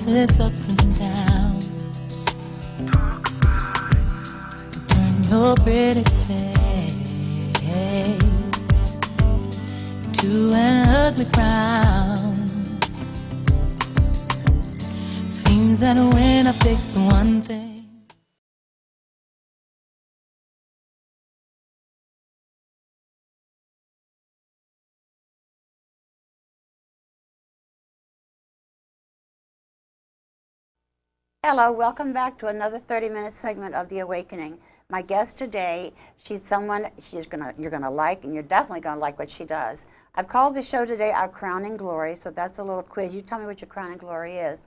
its ups and downs. Turn your pretty face to an ugly frown. Seems that when I fix one thing, Hello, welcome back to another 30-minute segment of The Awakening. My guest today, she's someone you're gonna like, and you're definitely gonna like what she does. I've called the show today our Crowning Glory, so that's a little quiz. You tell me what your Crowning Glory is.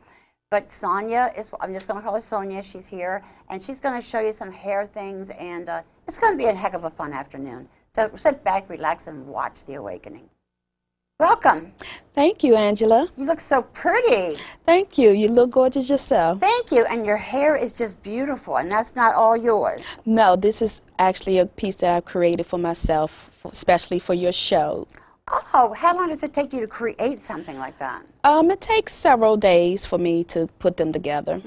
But Sonia is, I'm just gonna call her Sonia. She's here, and she's gonna show you some hair things, and it's gonna be a heck of a fun afternoon. So sit back, relax, and watch The Awakening. Welcome. Thank you, Angela. You look so pretty. Thank you. You look gorgeous yourself. Thank you. And your hair is just beautiful, and that's not all yours. No, this is actually a piece that I've created for myself, especially for your show. Oh, how long does it take you to create something like that? It takes several days for me to put them together.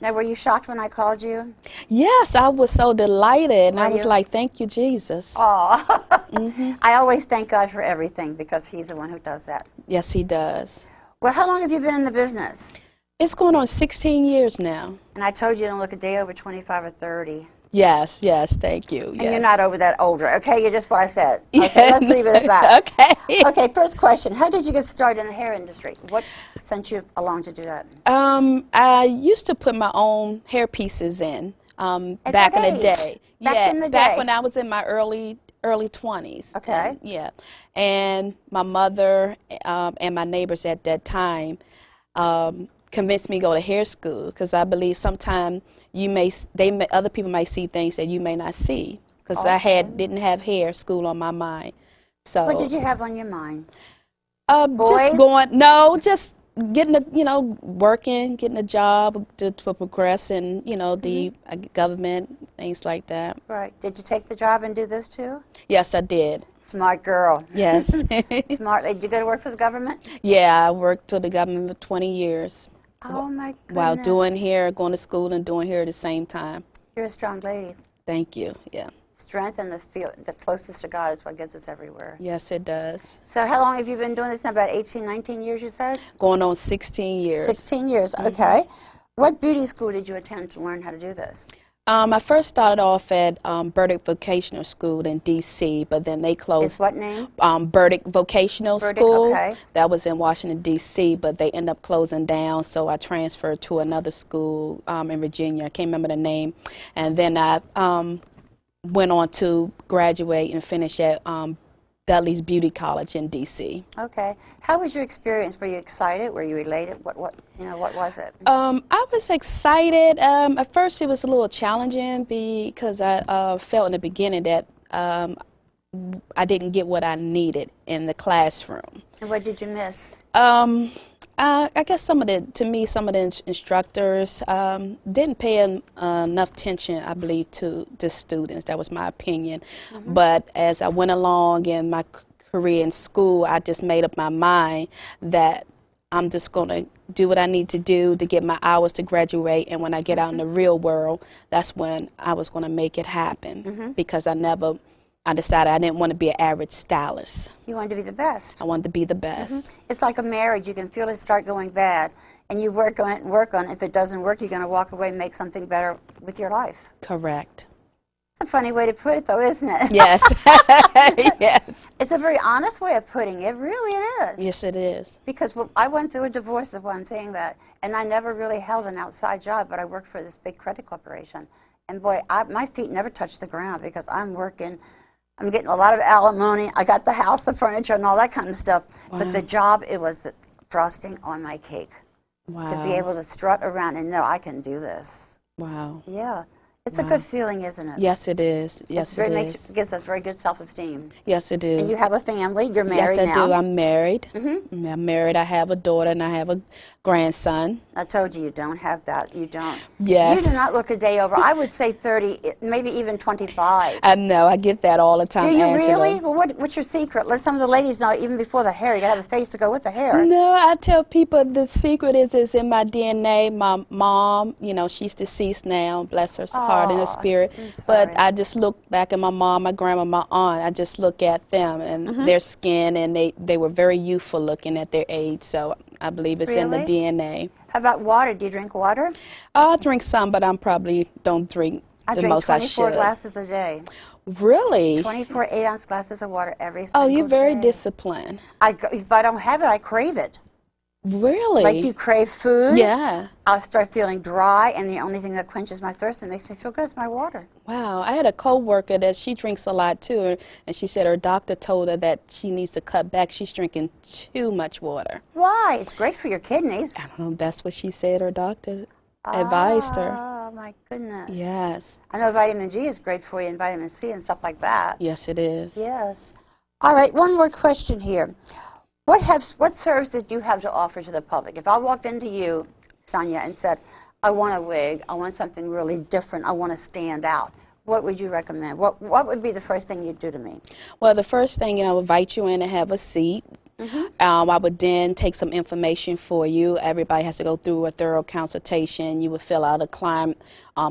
Now, were you shocked when I called you? Yes, I was so delighted, and I was like, thank you, Jesus. Oh, I always thank God for everything because He's the one who does that. Yes, He does. Well, how long have you been in the business? It's going on 16 years now. And I told you to look a day over 25 or 30. Yes, yes, thank you. And you're not over that older, okay? You're just what I said. Okay, Yeah. let's leave it at that. Okay. Okay, first question. How did you get started in the hair industry? What sent you along to do that? I used to put my own hair pieces in back in the day. Back in the day? Back when I was in my early 20s. Okay. Yeah. And my mother and my neighbors at that time convinced me to go to hair school because I believe sometimes other people might see things that you may not see because I didn't have hair school on my mind. So what did you have on your mind? Just getting working, getting a job to progress in, the government, things like that. Right. Did you take the job and do this too? Yes, I did. Smart girl. Yes. Smart. Did you go to work for the government? Yeah, I worked for the government for 20 years. Oh my goodness. While going to school and doing hair at the same time. You're a strong lady. Thank you. Yeah. Strength and the closest to God is what gets us everywhere. Yes, it does. So how long have you been doing this now? About 18, 19 years, you said? Going on 16 years. 16 years, okay. What beauty school did you attend to learn how to do this? I first started off at Burdick Vocational School in D.C., but then they closed. It's what name? Burdick Vocational School. Okay. That was in Washington, D.C., but they ended up closing down, so I transferred to another school in Virginia. I can't remember the name. And then I went on to graduate and finish at Dudley's Beauty College in D.C. Okay. How was your experience? Were you excited? Were you elated? What was it? I was excited. At first, it was a little challenging because I felt in the beginning that I didn't get what I needed in the classroom. And what did you miss? I guess some of the instructors didn't pay enough attention, I believe, to the students. That was my opinion. But as I went along in my career in school, I just made up my mind that I'm just going to do what I need to do to get my hours to graduate. And when I get out in the real world, that's when I was going to make it happen. Because I decided I didn't want to be an average stylist. You wanted to be the best. I wanted to be the best. It's like a marriage. You can feel it start going bad, and you work on it and work on it. If it doesn't work, you're going to walk away and make something better with your life. Correct. It's a funny way to put it, though, isn't it? Yes. Yes. It's a very honest way of putting it. Really, it is. Yes, it is. Because I went through a divorce, is why I'm saying that, and I never really held an outside job, but I worked for this big credit corporation. And, boy, my feet never touched the ground because I'm working. I'm getting a lot of alimony. I got the house, the furniture, and all that kind of stuff. Wow. But the job, it was the frosting on my cake. Wow. To be able to strut around and know I can do this. Wow. Yeah. It's a good feeling, isn't it? Yes, it is. Yes, it is. Gives us very good self-esteem. Yes, it is. And you have a family. You're married now. Yes, I do. I'm married. I'm married. I have a daughter and I have a grandson. I told you don't have that. You don't. Yes. You do not look a day over. I would say 30, maybe even 25. I know. I get that all the time, Do you Angela. really? Well, what's your secret? Let some of the ladies know, even before the hair. You got to have a face to go with the hair. No, I tell people the secret is in my DNA. My mom, you know, she's deceased now, bless her heart and her spirit. But I just look back at my mom, my grandma, my aunt. I just look at them and their skin, and they were very youthful looking at their age. So I believe it's in the DNA. How about water? Do you drink water? I drink some, but I probably don't drink the most I should. I drink 24 glasses a day. Really? 24 8-ounce glasses of water every single day. Oh, you're very disciplined. If I don't have it, I crave it. Really? Like you crave food? Yeah. I'll start feeling dry, and the only thing that quenches my thirst and makes me feel good is my water. Wow. I had a coworker that she drinks a lot too, and she said her doctor told her that she needs to cut back. She's drinking too much water. Why? It's great for your kidneys. I don't know. That's what she said. Her doctor advised her. Oh, my goodness. Yes. I know vitamin G is great for you, and vitamin C and stuff like that. Yes, it is. Yes. All right, one more question here. What service did you have to offer to the public? If I walked into you, Sonia, and said, I want a wig, I want something really different, I want to stand out, what would you recommend? What would be the first thing you'd do to me? Well, the first thing, I would invite you in and have a seat. I would then take some information for you. Everybody has to go through a thorough consultation. You would fill out a climb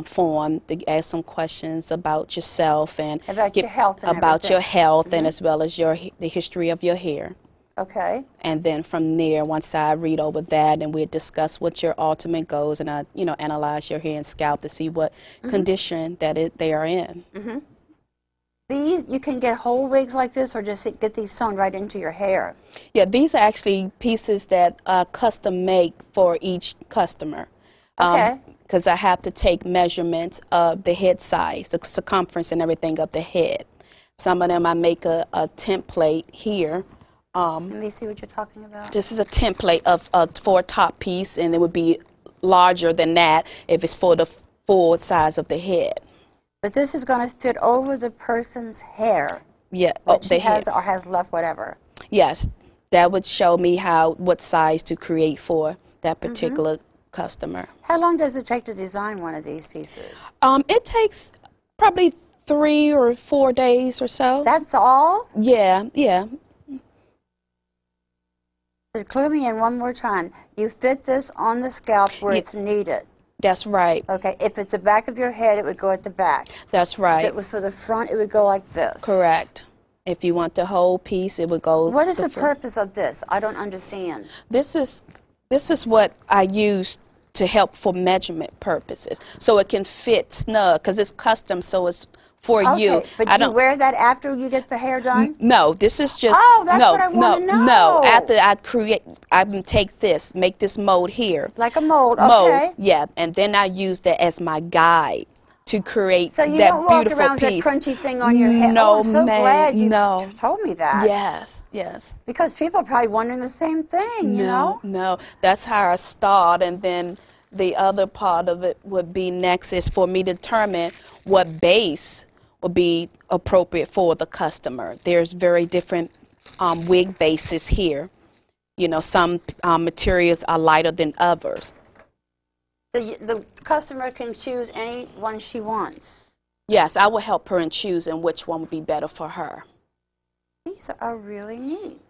form to ask some questions about yourself and about your health and about your health, and as well as the history of your hair. Okay. And then from there, once I read over that, and we discuss what your ultimate goals, and I, analyze your hair and scalp to see what condition that they are in. These, you can get whole wigs like this, or just get these sewn right into your hair? Yeah, these are actually pieces that custom make for each customer. Okay. Because I have to take measurements of the head size, the circumference and everything of the head. Some of them I make a template here. Let me see what you're talking about. This is a template for a top piece, and it would be larger than that if it's for the full size of the head. But this is going to fit over the person's hair. Yeah, that she has or has left, whatever. Yes, that would show me what size to create for that particular customer. How long does it take to design one of these pieces? It takes probably 3 or 4 days or so. That's all? Yeah. So clue me in one more time. You fit this on the scalp where it's needed. That's right. Okay, if it's the back of your head, it would go at the back. That's right. If it was for the front, it would go like this. Correct. If you want the whole piece, it would go. What is the purpose of this? I don't understand. This is what I use to help for measurement purposes, so it can fit snug, because it's custom, so it's for you. But do you wear that after you get the hair done? No, this is just. Oh, that's what I want to know. No. After I make this mold here. Like a mold, okay. Yeah, and then I use that as my guide to create that beautiful piece. So you don't walk around with that crunchy thing on your head? No, I'm so glad you told me that. Yes. Because people are probably wondering the same thing, you know? No, that's how I start, and then the other part of it would be next is for me to determine what base would be appropriate for the customer. There's very different wig bases here. Some materials are lighter than others. The customer can choose any one she wants? Yes, I will help her in choosing which one would be better for her. These are really neat.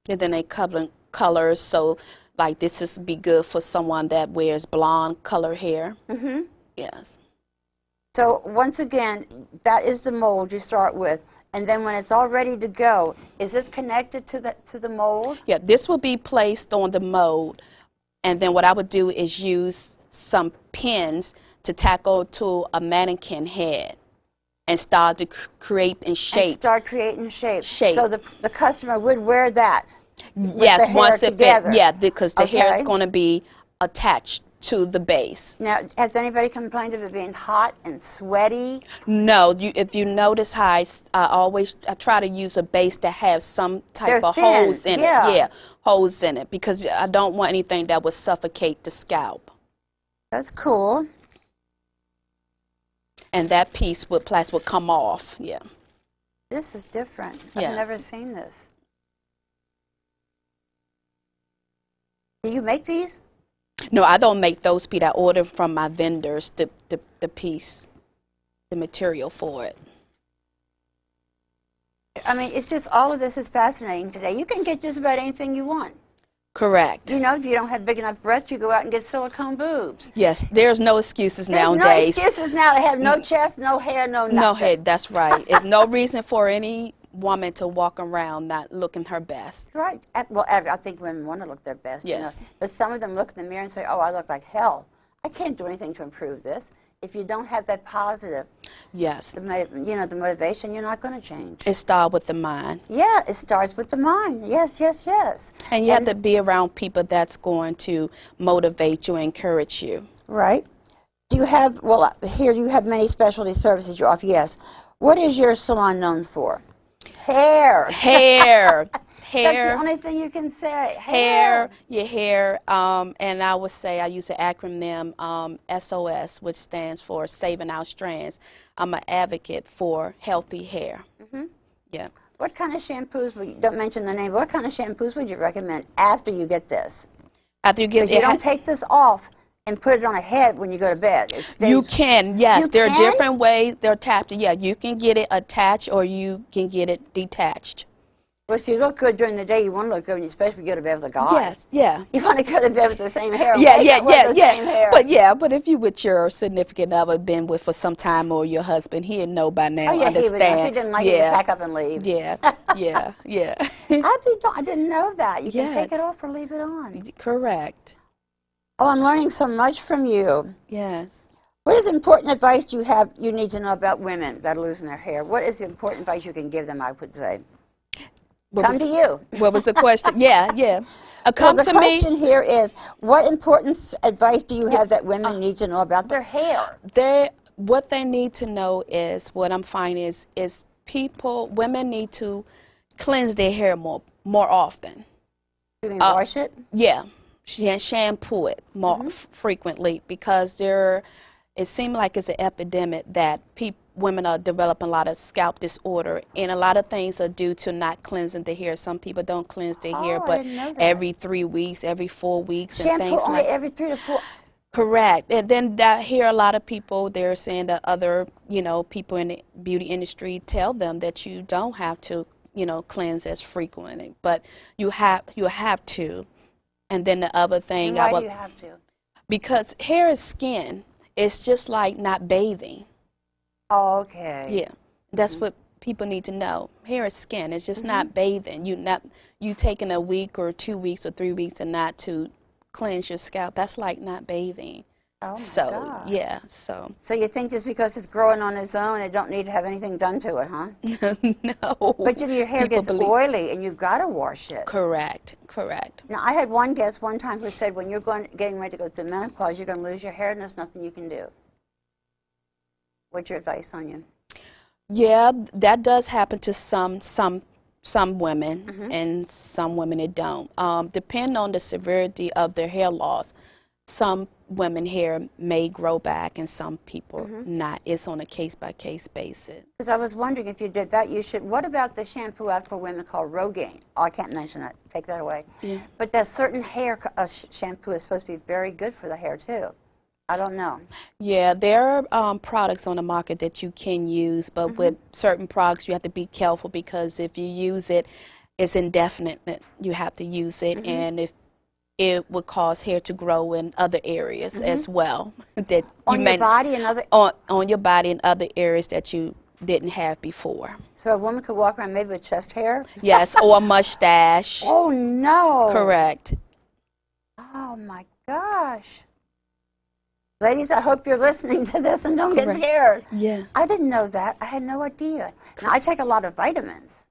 And then they cover colors, so like this is be good for someone that wears blonde color hair. Yes. So once again, that is the mold you start with, and then when it's all ready to go, is this connected to the mold? Yeah, this will be placed on the mold, and then what I would do is use some pins to tackle to a mannequin head and start to create and shape. And start creating shape. So the customer would wear that. Yes, once it fits. Yeah, because the hair is going to be attached to the base. Now, has anybody complained of it being hot and sweaty? No. If you notice how I try to use a base that has some type of holes in it. Yeah, holes in it, because I don't want anything that would suffocate the scalp. That's cool. and that piece with plastic would come off. Yeah. This is different. Yes. I've never seen this. Do you make these? No, I don't make those pieces. I order from my vendors the piece, the material for it. I mean, it's just all of this is fascinating today. You can get just about anything you want. Correct. You know, if you don't have big enough breasts, you go out and get silicone boobs. Yes, there's no excuses There's nowadays. no excuses now to have no chest, no hair, no nothing. No head, that's right. There's no reason for any woman to walk around not looking her best. Right. Well, I think women want to look their best. Yes. You know? But some of them look in the mirror and say, oh, I look like hell. I can't do anything to improve this. If you don't have that positive, Yes. the motivation, you're not going to change. It starts with the mind. Yeah, it starts with the mind. Yes, yes, yes. And you have to be around people that's going to motivate you, encourage you. Right. Do you have, well, here you have many specialty services you offer, yes. What is your salon known for? Hair. Hair. That's the only thing you can say. Hair, your hair, and I would say I use the acronym SOS, which stands for Saving Our Strands. I'm an advocate for healthy hair. Mm-hmm. Yeah. What kind of shampoos, don't mention the name, what kind of shampoos would you recommend after you get this? After you get Because you don't take this off and put it on a head when you go to bed. It stays. You can, yes. There can? are different ways they're tapped. Yeah, you can get it attached or you can get it detached. Well, so you look good during the day. You want to look good, when you especially go to bed with a guy. Yes, yeah. You want to go to bed with the same hair. Yeah, Same hair. But if you with your significant other, been with for some time, or your husband, he'd know by now. Oh, yeah, understand. he would know. If he didn't like it, he'd pack up and leave. Yeah, yeah. I didn't know that. You can Yes. take it off or leave it on. Correct. Oh, I'm learning so much from you. Yes. What is important advice you need to know about women that are losing their hair? What is the important advice you can give them, I would say? Come to you. What was the question? Yeah. Well, the To me. question here is, what important advice do you have that women need to know about their hair? What they need to know is, what I'm finding is women need to cleanse their hair more often. You mean wash it? Yeah, shampoo it more frequently, because it seems like it's an epidemic that women are developing a lot of scalp disorder, and a lot of things are due to not cleansing the hair. Some people don't cleanse their hair, but every 3 weeks, every 4 weeks, and Shampoo things only like every 3 to 4. Correct. And then I hear a lot of people, they're saying that other, people in the beauty industry tell them that you don't have to, cleanse as frequently, but you have to. And then the other thing, Why do you have to? Because hair is skin. It's just like not bathing. Oh, okay. Yeah, that's what people need to know. Hair is skin. It's just not bathing. You taking a week or 2 weeks or 3 weeks and not to cleanse your scalp. That's like not bathing. Oh, my So God. yeah, so So you think just because it's growing on its own, it don't need to have anything done to it, huh? no. But your hair People gets oily, and you've got to wash it. Correct. Now, I had one guest one time who said, when you're getting ready to go through menopause, you're going to lose your hair, and there's nothing you can do. What's your advice on you? Yeah, that does happen to some women, and some women it don't. Depending on the severity of their hair loss, some women hair may grow back and some people not. It's on a case-by-case basis. Because I was wondering, if you did that, you should. What about the shampoo out for women called Rogaine? Oh, I can't mention that. Take that away. Yeah. But that certain hair shampoo is supposed to be very good for the hair, too. I don't know. Yeah, there are products on the market that you can use, but with certain products you have to be careful, because if you use it, it's indefinite. You have to use it, and if it would cause hair to grow in other areas as well. That On your body and other... on your body and other areas that you didn't have before. So a woman could walk around maybe with chest hair? Yes, or a mustache. Oh, no. Correct. Oh, my gosh. Ladies, I hope you're listening to this and don't get scared. Yeah. I didn't know that. I had no idea. Now, I take a lot of vitamins.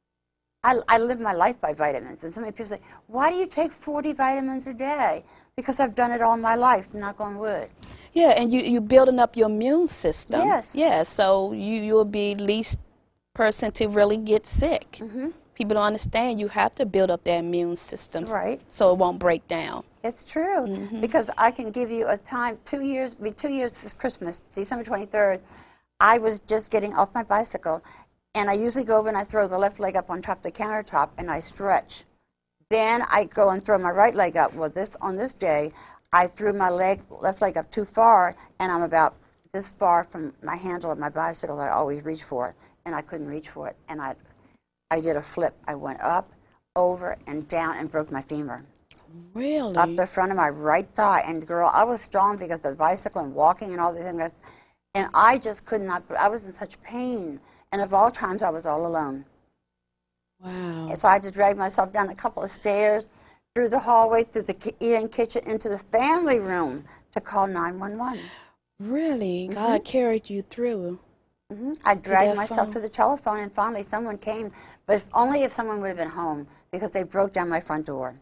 I live my life by vitamins. And so many people say, why do you take 40 vitamins a day? Because I've done it all my life, knock on wood. Yeah, and you building up your immune system. Yes. Yeah, so you'll be least person to really get sick. People don't understand you have to build up that immune system, Right. so it won't break down. It's true, because I can give you a time, 2 years, 2 years this Christmas, December 23rd, I was just getting off my bicycle, and I usually go over and I throw the left leg up on top of the countertop, and I stretch. Then I go and throw my right leg up. Well, on this day, I threw my left leg up too far, and I'm about this far from my handle of my bicycle that I always reach for, and I couldn't reach for it. And I did a flip. I went up, over, and down, and broke my femur. Really? Up the front of my right thigh. And girl, I was strong because of the bicycle and walking and all these things. And I just could not, I was in such pain. And of all times, I was all alone. Wow. And so I had to drag myself down a couple of stairs, through the hallway, through the eating kitchen, into the family room to call 911. Really? God carried you through. I dragged myself to the telephone, and finally someone came, but only if someone would have been home, because they broke down my front door.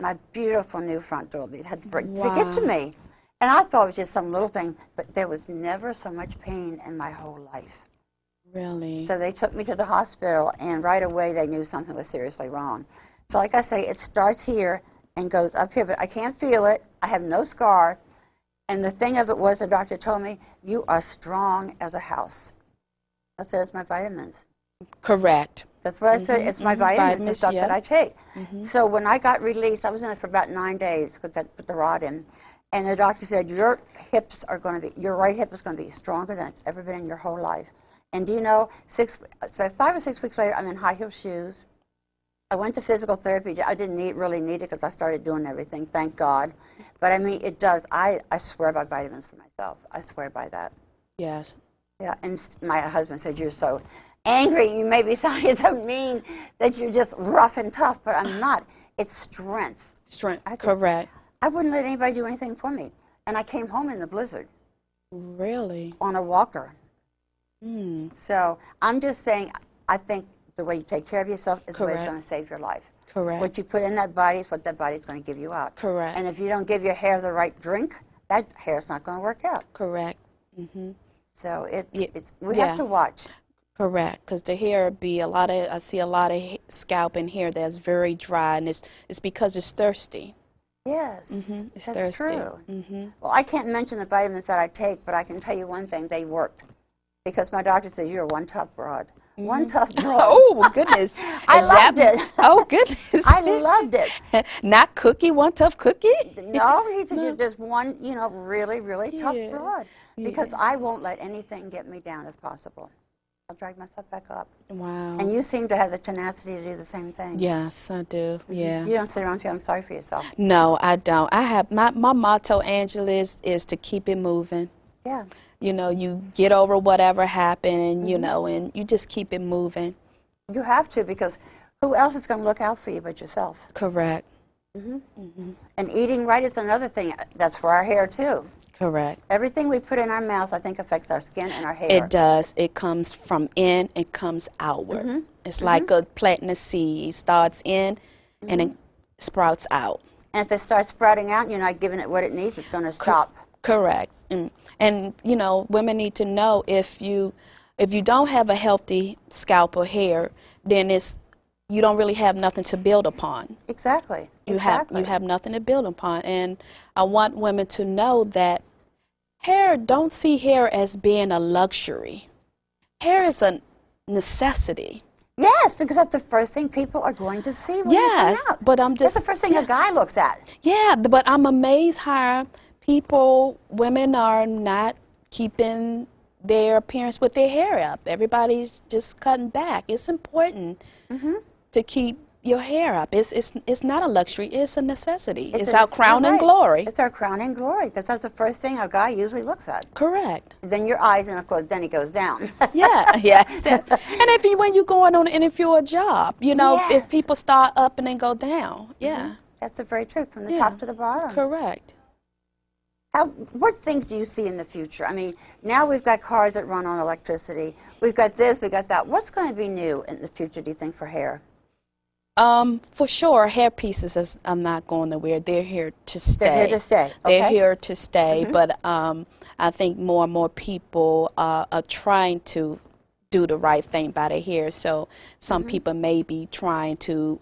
My beautiful new front door. They had to break to get to me. And I thought it was just some little thing, but there was never so much pain in my whole life. Really? So they took me to the hospital, and right away they knew something was seriously wrong. So like I say, it starts here and goes up here, but I can't feel it. I have no scar. And the thing of it was, the doctor told me, you are strong as a house. I said, it's my vitamins. Correct. That's what I said. It's my vitamins and stuff that I take. So when I got released, I was in it for about 9 days with the rod in. And the doctor said, your right hip is going to be stronger than it's ever been in your whole life. And do you know, 5 or 6 weeks later, I'm in high heel shoes. I went to physical therapy. I didn't really need it because I started doing everything, thank God. But I mean, it does. I swear by vitamins for myself. I swear by that. Yes. Yeah, and my husband said, you're so angry. You may be sounding so mean that you're just rough and tough, but I'm not. It's strength. Strength, correct. I wouldn't let anybody do anything for me. And I came home in the blizzard. Really? On a walker. So I'm just saying, I think the way you take care of yourself is the way it's going to save your life. Correct. What you put in that body is what that body's going to give you out. Correct. And if you don't give your hair the right drink, that hair's not going to work out. Correct. So we have to watch. Correct, because the hair be I see a lot of scalp and hair that's very dry, and it's because it's thirsty. Yes, it's that's thirsty. true. Well, I can't mention the vitamins that I take, but I can tell you one thing, they worked. Because my doctor says, you're one tough broad. One tough broad. Oh, goodness. I loved it. Oh, goodness. I loved it. Not cookie, one tough cookie? No, he said, you're just one, really, really tough broad. Because I won't let anything get me down if possible. I'll drag myself back up. Wow. And you seem to have the tenacity to do the same thing. Yes, I do. Yeah. You don't sit around feeling sorry for yourself. No, I don't. I have my motto, Angela, is to keep it moving. Yeah. You know, you get over whatever happened, and and you just keep it moving. You have to, because who else is going to look out for you but yourself? Correct. And eating right is another thing. That's for our hair too. Correct. Everything we put in our mouths, I think, affects our skin and our hair. It does. It comes from in, it comes outward. It's like a planting a seed. It starts in, and it sprouts out. And if it starts sprouting out and you're not giving it what it needs, it's going to stop. Correct. And women need to know, if you don't have a healthy scalp or hair, then you don't really have nothing to build upon. Exactly. You have nothing to build upon. And I want women to know that don't see hair as being a luxury. Hair is a necessity. Yes, because that's the first thing people are going to see when you come out. But I'm just... That's the first thing a guy looks at. Yeah, but I'm amazed how women are not keeping their appearance with their hair up. Everybody's just cutting back. It's important to keep your hair up. It's not a luxury. It's a necessity. It's our crowning glory. It's our crowning glory, because that's the first thing a guy usually looks at. Correct. Then your eyes, and of course, then he goes down. Yes. And when you're going on an interview or a job, if people start up and then go down. Yeah. That's the very truth, from the top to the bottom. Correct. What things do you see in the future? I mean, now we've got cars that run on electricity. We've got this, we've got that. What's going to be new in the future, do you think, for hair? For sure, hair pieces are not going nowhere. They're here to stay. They're here to stay. They're here to stay. But I think more and more people are trying to do the right thing by their hair. So some people may be trying to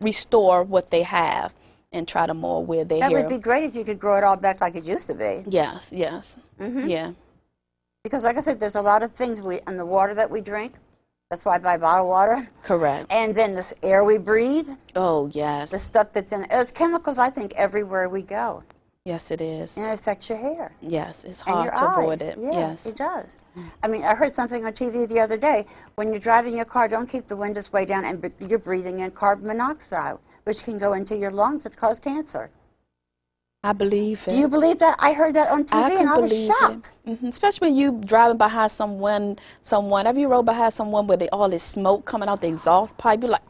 restore what they have and try to more wear their hair. That would be great if you could grow it all back like it used to be. Yes. Yeah. Because like I said, there's a lot of things in the water that we drink. That's why I buy bottled water. Correct. And then this air we breathe. Oh, yes. The stuff that's in there's chemicals, I think, everywhere we go. Yes, it is. And it affects your hair. Yes, it's And hard your to avoid eyes. it. Yeah, Yes. it does. I mean, I heard something on TV the other day. When you're driving your car, don't keep the windows way down, and you're breathing in carbon monoxide, which can go into your lungs and cause cancer. I believe it. Do you believe that? I heard that on TV, and I was shocked. Especially when you driving behind someone. Have you rode behind someone with all this smoke coming out the exhaust pipe? You're like,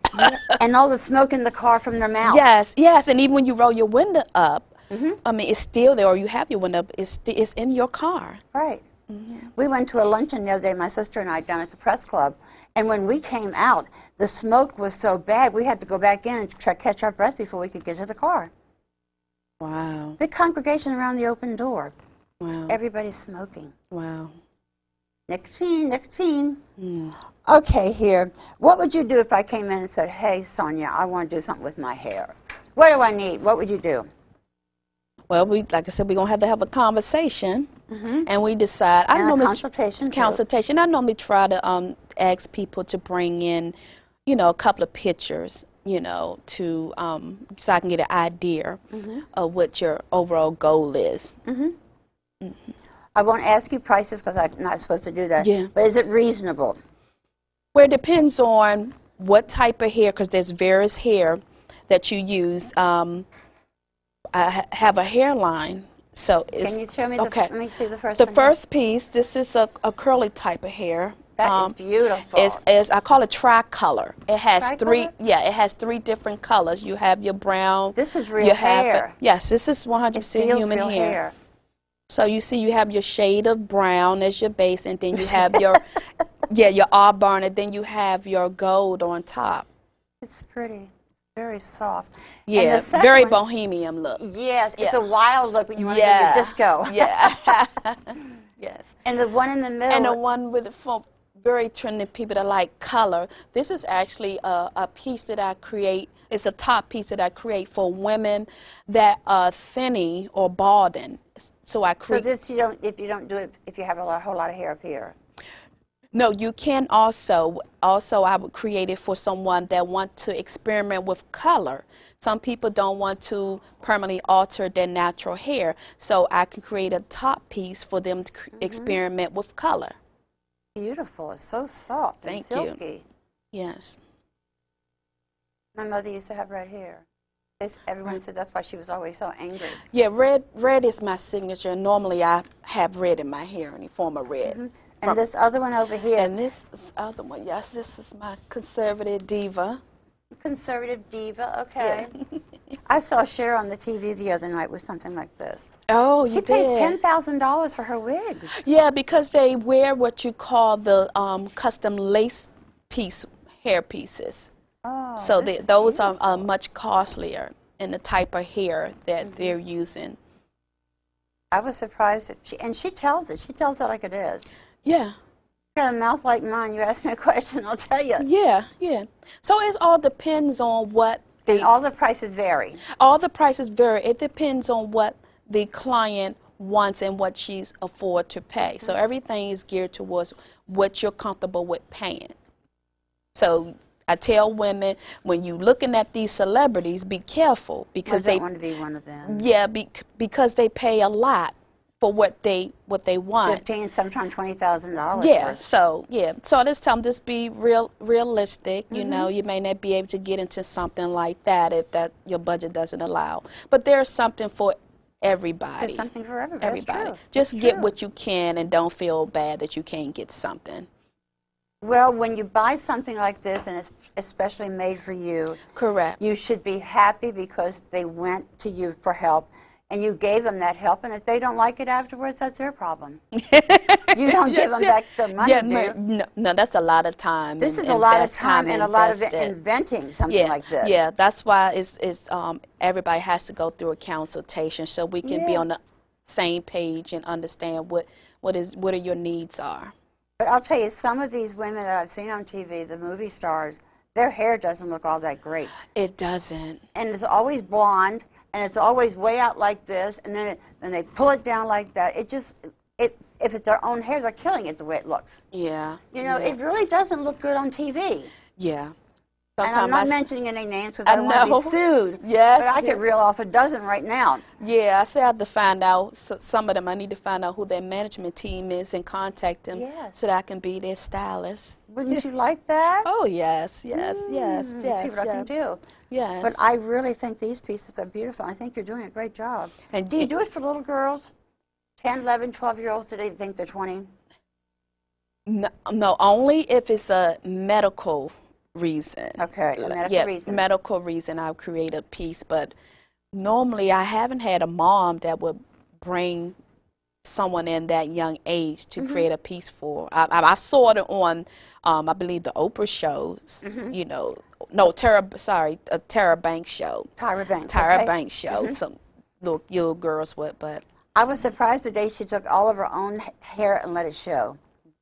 And all the smoke in the car from their mouth. yes, yes. And even when you roll your window up, I mean, it's still there, or you have your window up, it's in your car. Right. We went to a luncheon the other day, my sister and I, down at the press club, and when we came out, the smoke was so bad, we had to go back in and try to catch our breath before we could get to the car. Wow. Big congregation around the open door. Wow. Everybody's smoking. Wow. Nicotine, nicotine. Okay, here. What would you do if I came in and said, hey, Sonia, I want to do something with my hair? What do I need? What would you do? Well, like I said, we're going to have a conversation, and we decide. I And a normally consultation, too. Consultation. I normally try to ask people to bring in, a couple of pictures, to so I can get an idea of what your overall goal is. I won't ask you prices because I'm not supposed to do that. Yeah. But is it reasonable? Well, it depends on what type of hair, because there's various hair that you use. I have a hairline, so it's... Can you show me okay. let me see the first The one. first piece, this is a curly type of hair. That is beautiful. Is I call it tricolor. It has three. Tricolor? Yeah, it has three different colors. You have your brown. This is real you have hair. Yes, this is It 100% feels human real hair. So you see, you have your shade of brown as your base, and then you have your your auburn, and then you have your gold on top. It's pretty. Very soft. And Yeah, the second very one- bohemian look. Yes, it's Yeah. a wild look when you want to do your disco. Yeah. Yes. And the one in the middle. And the one with for very trendy people that like color. This is actually a piece that I create. It's a top piece that I create for women that are thinning or balding. So I So create. this you don't if you don't do it if you have a whole lot of hair up here. No, you can also I would create it for someone that want to experiment with color. Some people don't want to permanently alter their natural hair, so I can create a top piece for them to experiment with color. Beautiful. It's so soft and Thank silky. you. Yes. My mother used to have red hair. Everyone said that's why she was always so angry. Yeah, red is my signature. Normally I have red in my hair, any form of red. And this other one over here, And this other one, yes, this is my conservative diva. conservative diva, okay. I saw Cher on the TV the other night with something like this. Oh, you She pays did. $10,000 for her wigs. Yeah, because they wear what you call the custom lace piece hair pieces. Oh, So this is those are beautiful. much costlier in the type of hair that they're using. I was surprised that she tells it. She tells it like it is. Yeah. You got a mouth like mine. You ask me a question, I'll tell you. Yeah, yeah. So it all depends on what And all the prices vary. all the prices vary. It depends on what the client wants and what she's afford to pay. So everything is geared towards what you're comfortable with paying. So I tell women, when you're looking at these celebrities, be careful because I don't they want to be one of them. yeah, because they pay a lot for what they want. $15,000, sometimes $20,000. Yeah, worth. so this time just be realistic. You know, you may not be able to get into something like that if that your budget doesn't allow. But there's something for everybody. There's something for everybody. That's true. Just That's get true. what you can and don't feel bad that you can't get something. Well, when you buy something like this, and it's especially made for you, Correct. you should be happy because they went to you for help, and you gave them that help. And if they don't like it afterwards, that's their problem. You don't give them back their money, Yeah, do you? no, that's a lot of time. This is and a lot of that's time and a lot of invested. inventing something Yeah, like this. yeah. That's why it's everybody has to go through a consultation so we can be Yeah. on the same page and understand what are your needs are. But I'll tell you, some of these women that I've seen on TV, the movie stars, their hair doesn't look all that great. It doesn't. And it's always blonde, and it's always way out like this, and then they pull it down like that. if it's their own hair, they're killing it the way it looks. Yeah. You know, it really doesn't look good on TV. Yeah. And I'm not mentioning any names because I don't want to be sued. Yes. But I could reel off a dozen right now. Yeah, I say I have to find out, some of them I need to find out who their management team is and contact them so that I can be their stylist. Wouldn't you like that? Oh, yes, yes. See what I can do. Yes. But I really think these pieces are beautiful. I think you're doing a great job. And do you do it for little girls? 10, 11, 12-year-olds, do they think they're 20? No, only if it's a medical reason. Okay, a medical reason. Medical reason I'll create a piece, but normally I haven't had a mom that would bring someone in that young age to create a piece for. I saw it on, I believe, the Oprah shows, you know. No, Tara Banks show. Tyra Banks. Tyra Banks show. Some little girls would, but. I was surprised the day she took all of her own hair and let it show.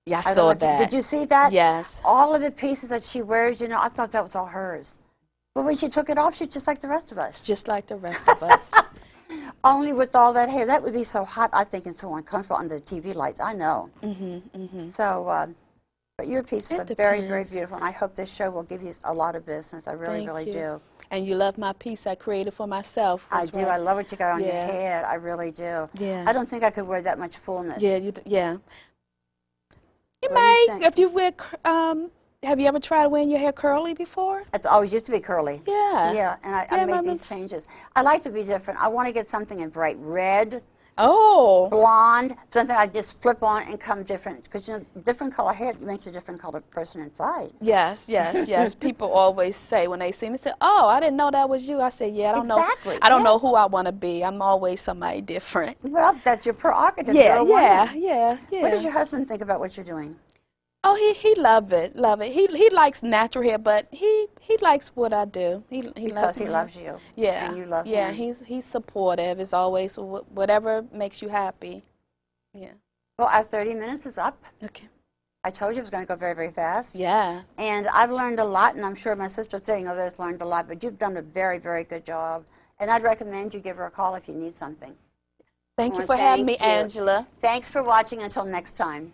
Yeah, I saw that. Did you see that? Yes. All of the pieces that she wears, you know, I thought that was all hers. But when she took it off, she's just like the rest of us. Just like the rest of us. Only with all that hair. That would be so hot, I think, and so uncomfortable under the TV lights. I know. So, but your pieces are very, very beautiful, and I hope this show will give you a lot of business. I really, really do. And you love my piece I created for myself. I do. I love what you got on your head. I really do. Yeah. I don't think I could wear that much fullness. Yeah, You may, if you wear, have you ever tried wearing your hair curly before? It's always used to be curly. Yeah. Yeah, and I made these changes. I like to be different. I want to get something in bright red. Oh. Blonde, something I just flip on and come different. Because, you know, different color hair makes a different color person inside. Yes, yes, yes. People always say when they see me, say, "Oh, I didn't know that was you." I say, "Yeah, I don't know. I don't know who I want to be. I'm always somebody different." Well, that's your prerogative. Yeah. What does your husband think about what you're doing? Oh, he love it. He likes natural hair, but he likes what I do. He loves you. Yeah, and you love him. Yeah, he's supportive. It's always whatever makes you happy. Yeah. Well, our 30 minutes is up. Okay. I told you it was going to go very, very fast. Yeah. And I've learned a lot, and I'm sure my sister sitting over there has learned a lot. But you've done a very, very good job, and I'd recommend you give her a call if you need something. Thank you for having me, Angela. Thanks for watching. Until next time.